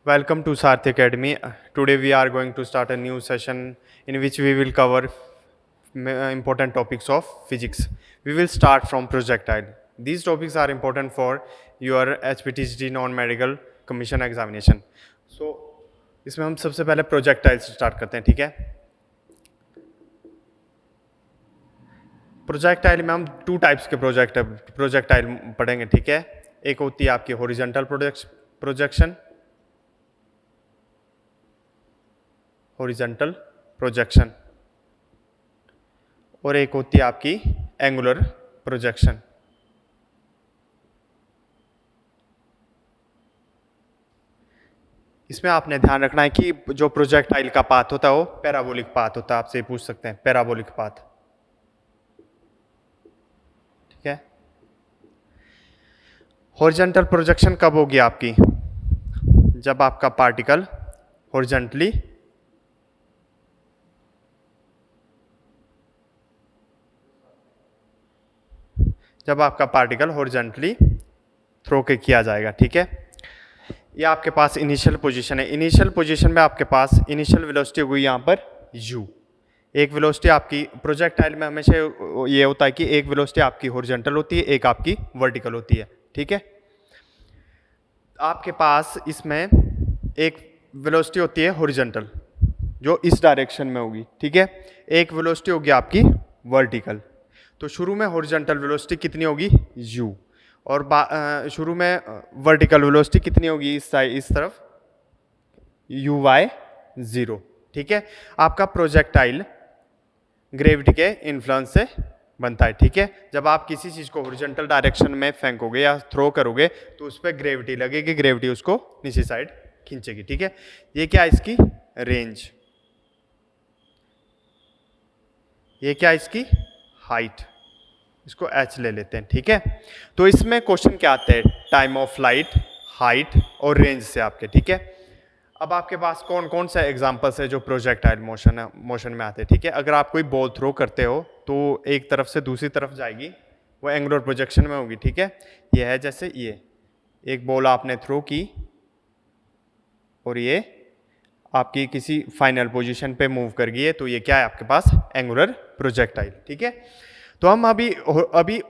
Welcome to Sarthi Academy. Today we are going to start a new session in which we will cover important topics of physics. We will start from projectile. These topics are important for your HPTGD non-medical commission examination. So इसमें हम सबसे पहले projectile से start करते हैं, ठीक है। Projectile में हम टू टाइप्स के प्रोजेक्टाइल पढ़ेंगे, ठीक है। एक होती है आपकी हॉरिजॉन्टल प्रोजेक्शन, हॉरिजॉन्टल प्रोजेक्शन, और एक होती है आपकी एंगुलर प्रोजेक्शन। इसमें आपने ध्यान रखना है कि जो प्रोजेक्टाइल का पाथ होता है वो पैराबोलिक पाथ होता है। आपसे पूछ सकते हैं पैराबोलिक पाथ, ठीक है। हॉरिजॉन्टल प्रोजेक्शन कब होगी आपकी? जब आपका पार्टिकल हॉरिजॉन्टली थ्रो के किया जाएगा, ठीक है। ये आपके पास इनिशियल पोजीशन है। इनिशियल पोजीशन में आपके पास इनिशियल वेलोसिटी होगी यहाँ पर u। एक वेलोसिटी आपकी प्रोजेक्टाइल में हमेशा ये होता है कि एक वेलोसिटी आपकी हॉरिजॉन्टल होती है, एक आपकी वर्टिकल होती है, ठीक है। आपके पास इसमें एक वेलोसिटी होती है हॉरिजॉन्टल जो इस डायरेक्शन में होगी, ठीक है। एक वेलोसिटी होगी आपकी वर्टिकल। तो शुरू में हॉरिजॉन्टल वेलोसिटी कितनी होगी u, और शुरू में वर्टिकल वेलोसिटी कितनी होगी इस तरफ uy0, ठीक है। आपका प्रोजेक्टाइल ग्रेविटी के इन्फ्लुएंस से बनता है, ठीक है। जब आप किसी चीज़ को हॉरिजॉन्टल डायरेक्शन में फेंकोगे या थ्रो करोगे तो उस पर ग्रेविटी लगेगी, ग्रेविटी उसको नीचे साइड खींचेगी, ठीक है। ये क्या है इसकी रेंज, ये क्या है इसकी हाइट, इसको h ले लेते हैं, ठीक है। तो इसमें क्वेश्चन क्या आते हैं? टाइम ऑफ फ्लाइट, हाइट और रेंज से आपके, ठीक है। अब आपके पास कौन कौन सा एग्जांपल्स है जो प्रोजेक्टाइल मोशन में आते हैं, ठीक है। अगर आप कोई बॉल थ्रो करते हो तो एक तरफ से दूसरी तरफ जाएगी, वो एंगुलर प्रोजेक्शन में होगी, ठीक है। ये है जैसे ये एक बॉल आपने थ्रो की और ये आपकी किसी फाइनल पोजीशन पे मूव कर गई है, तो ये क्या है आपके पास? एंगुलर प्रोजेक्टाइल, ठीक है। तो हम अभी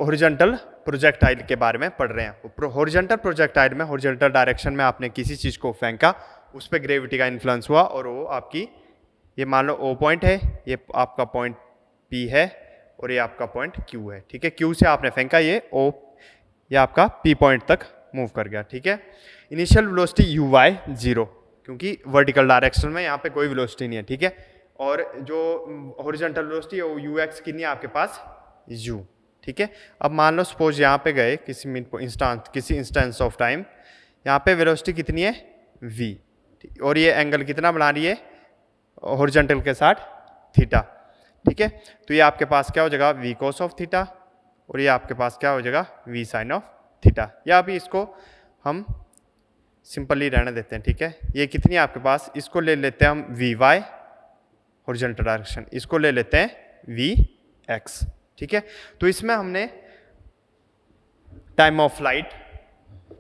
हॉरिजॉन्टल प्रोजेक्टाइल के बारे में पढ़ रहे हैं। हॉरिजॉन्टल प्रोजेक्टाइल में हॉरिजॉन्टल डायरेक्शन में आपने किसी चीज़ को फेंका, उस पर ग्रेविटी का इन्फ्लुएंस हुआ और वो आपकी, ये मान लो O पॉइंट है, ये आपका पॉइंट P है और ये आपका पॉइंट Q है, ठीक है। Q से आपने फेंका, ये O, ये आपका P पॉइंट तक मूव कर गया, ठीक है। इनिशियल वेलोसिटी uy0, क्योंकि वर्टिकल डायरेक्शन में यहाँ पे कोई वेलोसिटी नहीं है, ठीक है। और जो हॉरिजॉन्टल वेलोसिटी है वो ux कितनी है आपके पास? u, ठीक है। अब मान लो सपोज यहाँ पे गए किसी इंस्टेंस ऑफ टाइम, यहाँ पे वेलोसिटी कितनी है? v, और ये एंगल कितना बना रही है हॉरिजॉन्टल के साथ? थीटा, ठीक है। तो ये आपके पास क्या हो जाएगा? v cos ऑफ थीटा, और ये आपके पास क्या हो जाएगा? v sin of theta. या अभी इसको हम सिंपली रहने देते हैं, ठीक है। ये कितनी है आपके पास? इसको ले लेते हैं हम vy हॉरिजॉन्टल डायरेक्शन, इसको ले लेते हैं vx, ठीक है। तो इसमें हमने टाइम ऑफ फ्लाइट,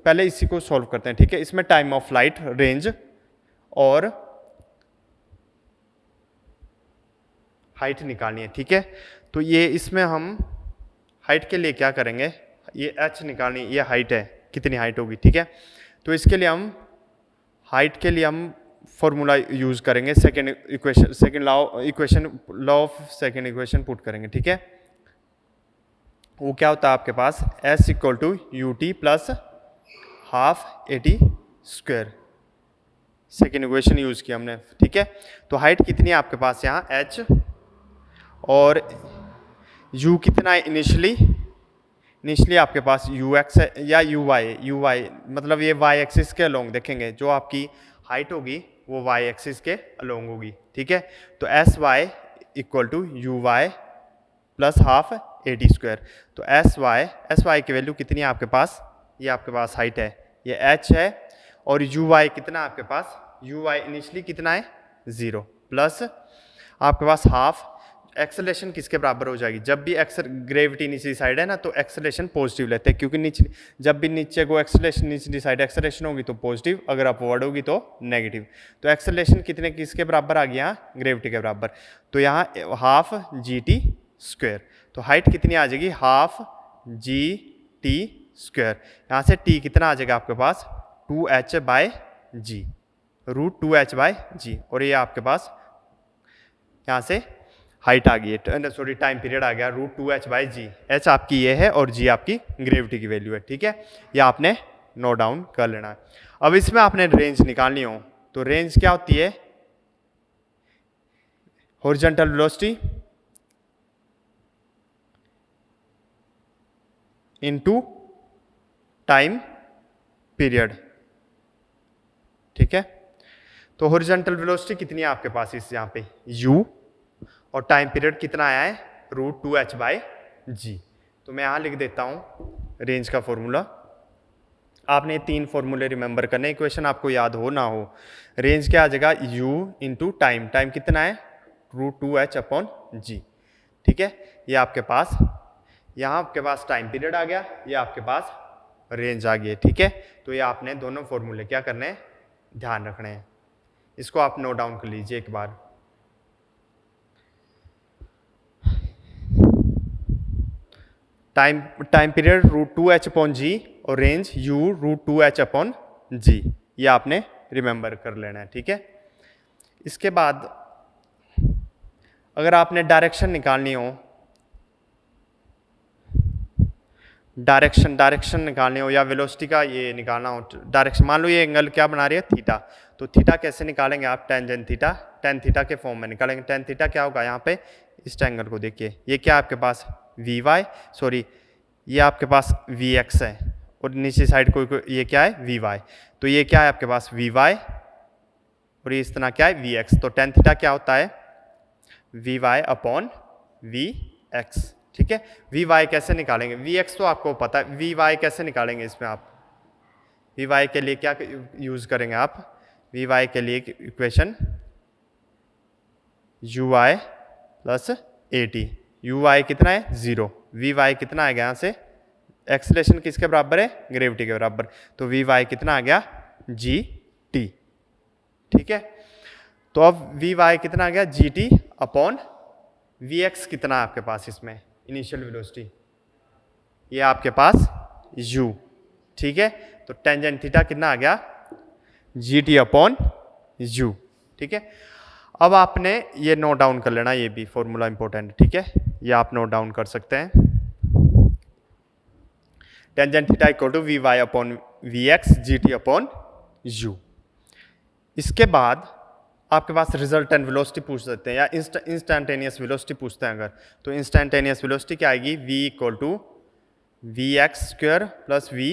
पहले इसी को सॉल्व करते हैं, ठीक है। इसमें टाइम ऑफ फ्लाइट, रेंज और हाइट निकालनी है, ठीक है। तो ये इसमें हम हाइट के लिए क्या करेंगे? ये h निकालनी, ये हाइट है, कितनी हाइट होगी, ठीक है। तो इसके लिए हम हाइट के लिए हम फॉर्मूला यूज करेंगे, law of second equation put करेंगे, ठीक है। वो क्या होता है आपके पास? s equal to ut plus half AT², second equation use किया हमने, ठीक है। तो हाइट कितनी है आपके पास यहाँ? h, और u कितना है इनिशियली आपके पास ux है या uy मतलब ये y एक्सिस के अलोंग देखेंगे, जो आपकी हाइट होगी वो y एक्सिस के अलोंग होगी, ठीक है। तो sy equal to uy plus half AT²। तो sy की वैल्यू कितनी है आपके पास? ये आपके पास हाइट है, ये h है, और uy कितना है आपके पास? uy इनिशियली कितना है? 0, प्लस आपके पास हाफ एक्सेलरेशन किसके बराबर हो जाएगी? जब भी ग्रेविटी निचली साइड है ना तो एक्सेलरेशन पॉजिटिव लेते हैं, क्योंकि नीचे जब भी नीचे को एक्सेलरेशन निचली साइड एक्सेलरेशन होगी तो पॉजिटिव, अगर अपवर्ड होगी तो नेगेटिव। तो एक्सेलरेशन कितने किसके बराबर आ गया? यहाँ ग्रेविटी के बराबर। तो यहाँ हाफ जी टी स्क्वायर। तो हाइट कितनी आ जाएगी? Half G T square. यहाँ से टी कितना आ जाएगा आपके पास? 2h/g, √2h/g। और ये आपके पास यहाँ से हाइट आ गई है, सॉरी टाइम पीरियड आ गया √2h/g। h आपकी ये है और g आपकी ग्रेविटी की वैल्यू है, ठीक है। ये आपने नोट डाउन कर लेना है। अब इसमें आपने रेंज निकालनी हो तो रेंज क्या होती है? Horizontal velocity into time period, ठीक है। तो हॉरिजॉन्टल वेलोसिटी कितनी है आपके पास इस यहाँ पे? u, और टाइम पीरियड कितना आया है? √2h/g। तो मैं यहाँ लिख देता हूँ रेंज का फॉर्मूला। आपने 3 फॉर्मूले रिमेंबर करने, इक्वेशन आपको याद हो ना हो। रेंज क्या आ जाएगा? u into time. टाइम कितना है? √2h/g, ठीक है। ये आपके पास, यहाँ आपके पास टाइम पीरियड आ गया, ये आपके पास रेंज आ गई है, ठीक है। तो ये आपने दोनों फॉर्मूले क्या करने हैं? ध्यान रखने हैं। इसको आप नोट डाउन कर लीजिए एक बार। टाइम पीरियड √2h/g और रेंज u √2h/g, ये आपने रिमेंबर कर लेना है, ठीक है। इसके बाद अगर आपने डायरेक्शन निकालनी हो, डायरेक्शन निकालनी हो या वेलोसिटी का ये निकालना हो, डायरेक्शन मान लो ये एंगल क्या बना रही है? थीटा। तो थीटा कैसे निकालेंगे आप? टेंजेंट थीटा, टेन थीटा के फॉर्म में निकालेंगे। टेन थीटा क्या होगा? यहाँ पे इस एंगल को देखिए, ये क्या आपके पास? वी सॉरी ये आपके पास वी एक्स है और नीचे साइड को ये क्या है? V Y. तो ये क्या है आपके पास? वी वाई और ये इस तरह क्या है? V X. तो टेन थीटा क्या होता है? V Y upon V X, ठीक है। वी वाई कैसे निकालेंगे? वी एक्स तो आपको पता है, वी वाई कैसे निकालेंगे? इसमें आप वी वाई के लिए क्या यूज़ करेंगे आप? वी वाई के लिए equation U Y plus A T. U Y कितना है? 0। वी वाई कितना आ गया? यहाँ से एक्सेलरेशन किसके बराबर है? ग्रेविटी के बराबर। तो वी वाई कितना आ गया? जी टी, ठीक है। तो अब वी वाई कितना आ गया? G T upon V X कितना है आपके पास इसमें? इनिशियल वेलोसिटी ये आपके पास u, ठीक है। तो टेंजेंट थीटा कितना आ गया? gt अपॉन u, ठीक है। अब आपने ये नोट डाउन कर लेना, ये भी फॉर्मूला इंपॉर्टेंट है, ठीक है। ये आप नोट डाउन कर सकते हैं। Tangent theta equal to V Y upon V X G T upon U. इसके बाद आपके पास रिजल्टेंट वेलोसिटी पूछ सकते हैं या इंस्टेंटेनियस वेलोसिटी पूछते हैं अगर, तो इंस्टेंटेनियस वेलोसिटी क्या आएगी? v equal to V X square plus V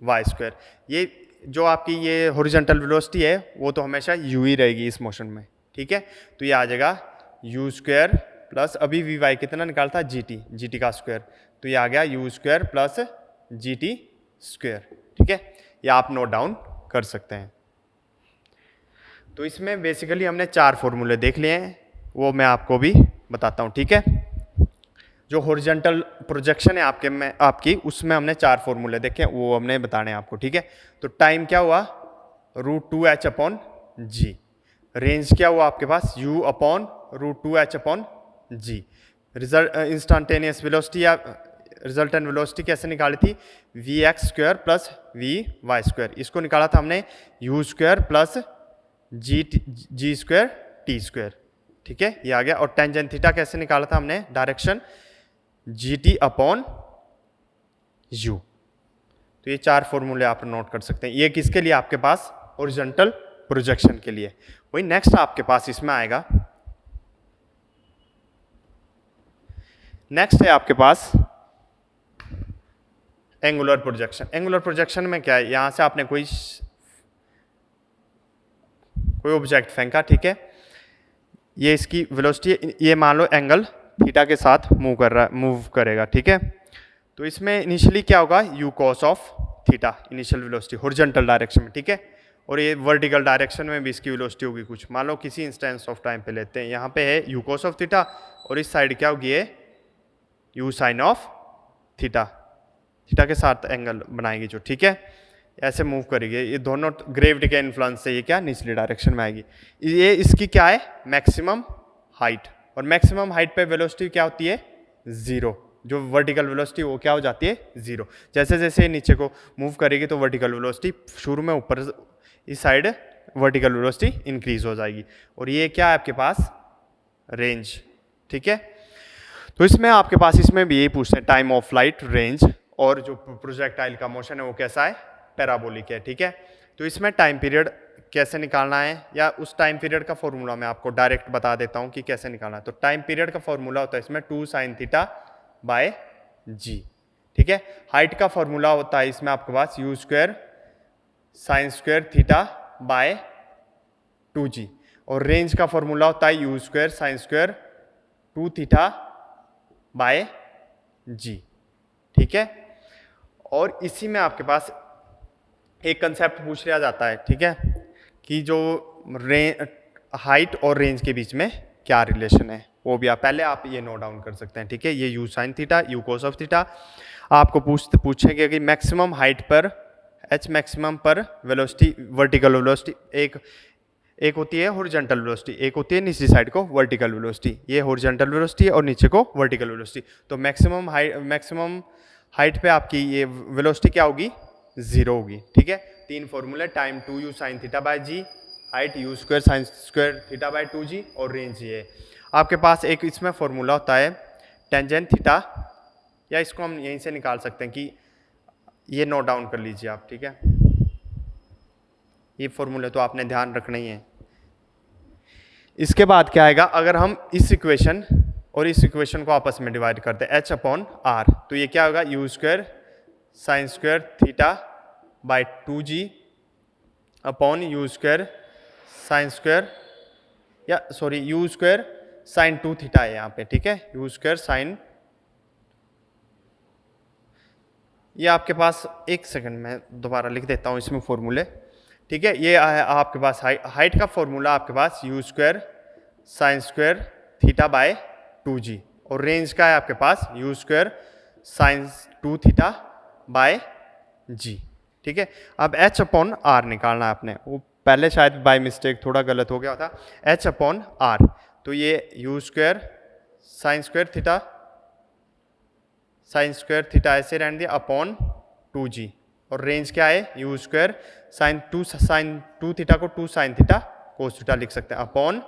Y square. ये जो आपकी ये हॉरिजॉन्टल वेलोसिटी है वो तो हमेशा u ही रहेगी इस मोशन में, ठीक है। तो ये आ जाएगा u स्क्वायर प्लस अभी वी वाई कितना निकाला था? जी टी का स्क्वायर। तो ये आ गया u square plus G T square, ठीक है। ये आप नोट डाउन कर सकते हैं। तो इसमें बेसिकली हमने 4 फॉर्मूले देख लिए हैं, वो मैं आपको भी बताता हूँ, ठीक है। जो हॉरिजॉन्टल प्रोजेक्शन है आपकी उसमें हमने 4 फॉर्मूले देखे, वो हमने बताने हैं आपको, ठीक है। तो टाइम क्या हुआ? √2h/g। रेंज क्या हुआ आपके पास? u upon √2h/g। Instantaneous velocity या रिजल्टेंट वेलोसिटी कैसे निकाली थी? V X square plus V Y square. इसको निकाला था हमने u square plus G square T square, ठीक है। ये आ गया। और टेंजेंट थीटा कैसे निकाला था हमने? Direction ji T upon you. तो ये 4 फॉर्मूले आप नोट कर सकते हैं। ये किसके लिए? आपके पास हॉरिजॉन्टल प्रोजेक्शन के लिए। वही नेक्स्ट आपके पास इसमें आएगा, नेक्स्ट है आपके पास एंगुलर प्रोजेक्शन। एंगुलर प्रोजेक्शन में क्या है? यहां से आपने कोई ऑब्जेक्ट फेंका, ठीक है। ये इसकी वेलोसिटी, ये मान लो एंगल थीटा के साथ मूव करेगा, ठीक है। तो इसमें इनिशियली क्या होगा? u cos of theta, initial velocity horizontal direction में, ठीक है। और ये वर्टिकल डायरेक्शन में भी इसकी वेलोसिटी होगी कुछ, मान लो किसी इंस्टेंस ऑफ टाइम पे लेते हैं, यहाँ पे है यू कोस ऑफ थीटा और इस साइड क्या होगी ये U sine of theta, theta के साथ एंगल बनाएगी जो, ठीक है, ऐसे मूव करेगी, ये दोनों ग्रेविटी के इन्फ्लुएंस से ये क्या निचली डायरेक्शन में आएगी। ये इसकी क्या है मैक्सिमम हाइट, और मैक्सिमम हाइट पे वेलोसिटी क्या होती है जीरो, जो वर्टिकल वेलोसिटी वो क्या हो जाती है जीरो। जैसे जैसे नीचे को मूव करेगी तो वर्टिकल वेलोसिटी शुरू में ऊपर इस साइड वर्टिकल वेलोसिटी इंक्रीज हो जाएगी, और ये क्या है आपके पास रेंज, ठीक है। तो इसमें आपके पास इसमें भी यही पूछते हैं टाइम ऑफ फ्लाइट, रेंज, और जो प्रोजेक्टाइल का मोशन है वो कैसा है पैराबोलिक है, ठीक है। तो इसमें टाइम पीरियड कैसे निकालना है, या उस टाइम पीरियड का फॉर्मूला मैं आपको डायरेक्ट बता देता हूँ कि कैसे निकालना है। तो टाइम पीरियड का फॉर्मूला होता है इसमें 2 sin थीटा बाय जी, ठीक है। हाइट का फॉर्मूला होता है इसमें आपके पास u square sine square theta by 2g, और रेंज का फॉर्मूला होता है u square sine square 2 theta by g, ठीक है। और इसी में आपके पास एक कंसेप्ट पूछ लिया जाता है, ठीक है, कि जो हाइट और रेंज के बीच में क्या रिलेशन है, वो भी पहले आप ये नोट डाउन कर सकते हैं, ठीक है। ये U sine theta you cos of theta आपको पूछेंगे कि मैक्सिमम हाइट पर एच मैक्सिमम पर वेलोसिटी वर्टिकल वेलोसिटी एक होती है हॉरिजॉन्टल वेलोसिटी, एक होती है निचली साइड को वर्टिकल वेलोसिटी, ये हॉरिजॉन्टल वेलोसिटी और नीचे को वर्टिकल वेलोसिटी। तो मैक्सिमम हाइट पे आपकी ये वेलोसिटी क्या होगी जीरो होगी, ठीक है। 3 फॉर्मूले time 2u sine theta by ji, height you square sine square theta by 2g, और रेंज ये आपके पास एक इसमें फॉर्मूला होता है टेंजेंट थीटा, या इसको हम यहीं से निकाल सकते हैं कि ये नोट डाउन कर लीजिए आप, ठीक है। ये फॉर्मूले तो आपने ध्यान रखना ही है। इसके बाद क्या आएगा, अगर हम इस इक्वेशन और इस इक्वेशन को आपस में डिवाइड करते हैं h अपॉन r, तो ये क्या होगा u square sine square theta by 2g upon u square sine square, या sorry u square sine 2 theta है यहाँ पे, ठीक है, यू स्क्वायर साइन, ये आपके पास एक सेकंड में दोबारा लिख देता हूँ इसमें फॉर्मूले, ठीक है। ये आपके पास हाइट का फॉर्मूला आपके पास u square sine square theta by 2g, और रेंज का है आपके पास u square sine 2 theta by g, ठीक है। अब h अपॉन r निकालना है आपने, वो पहले शायद बाय मिस्टेक थोड़ा गलत हो गया था, h अपॉन r, तो ये you square sine square theta ऐसे रहने दिया अपॉन 2g, और रेंज क्या है यू स्क्वायर साइन 2 थीटा को 2 साइन थीटा कोस थीटा लिख सकते हैं अपॉन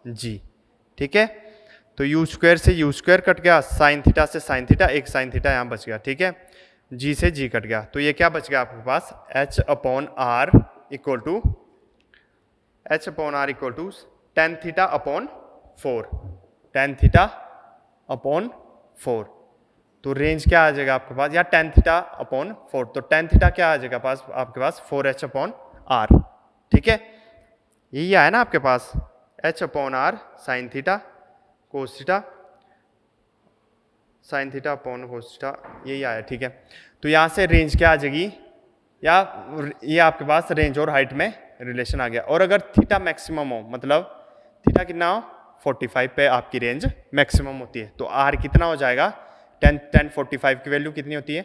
जी, ठीक है। तो यू स्क्वायर से यू स्क्वायर कट गया, साइन थीटा से साइन थीटा, एक साइन थीटा यहाँ बच गया, ठीक है, जी से जी कट गया, तो ये क्या बच गया आपके पास h upon R equal to tan theta upon 4, tan theta upon 4, तो रेंज क्या आ जाएगा आपके पास, या टेन थीटा अपॉन 4, तो टेन थीटा क्या आ जाएगा पास आपके पास 4h अपॉन आर, ठीक है। यही आया ना आपके पास h upon R sine theta cos theta, sine theta upon cos theta, यही आया, ठीक है। तो यहाँ से रेंज क्या आ जाएगी, या ये आपके पास रेंज और हाइट में रिलेशन आ गया। और अगर थीटा मैक्सिमम हो, मतलब थीटा कितना हो 45 पे आपकी रेंज मैक्सिमम होती है, तो आर कितना हो जाएगा 10 45 की वैल्यू कितनी होती है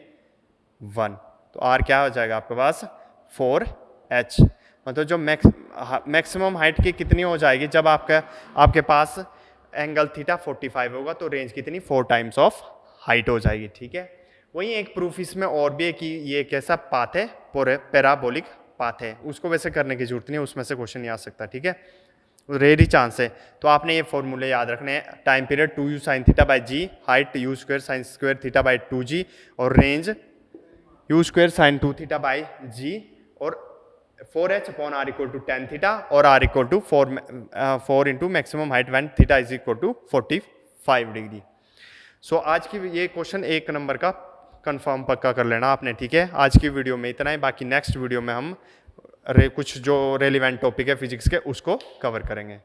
1, तो आर क्या हो जाएगा आपके पास 4h, मतलब जो मैक्सिमम हाइट की कितनी हो जाएगी, जब आपके पास एंगल थीटा 45 होगा तो रेंज कितनी 4 टाइम्स ऑफ हाइट हो जाएगी, ठीक है। वहीं एक प्रूफ इसमें और भी है कि ये कैसा पाथ है, पैराबोलिक पाथ है, उसको वैसे करने की जरूरत नहीं है, उसमें से क्वेश्चन नहीं आ सकता, ठीक है, रेयर ही चांस है। तो आपने ये फॉर्मूले याद रखने हैं, time period 2u sine theta by ji, height you square sine square theta by 2g, और range u square sine 2 theta by g, और 4h upon R equal to 10 theta, और R equal to 4 into maximum height when theta is equal to 45 degree. So आज की ये question 1 number का confirm पक्का कर लेना आपने, ठीक है। आज की वीडियो में इतना ही, बाकी नेक्स्ट वीडियो में हम कुछ जो रेलिवेंट टॉपिक है फिजिक्स के उसको कवर करेंगे।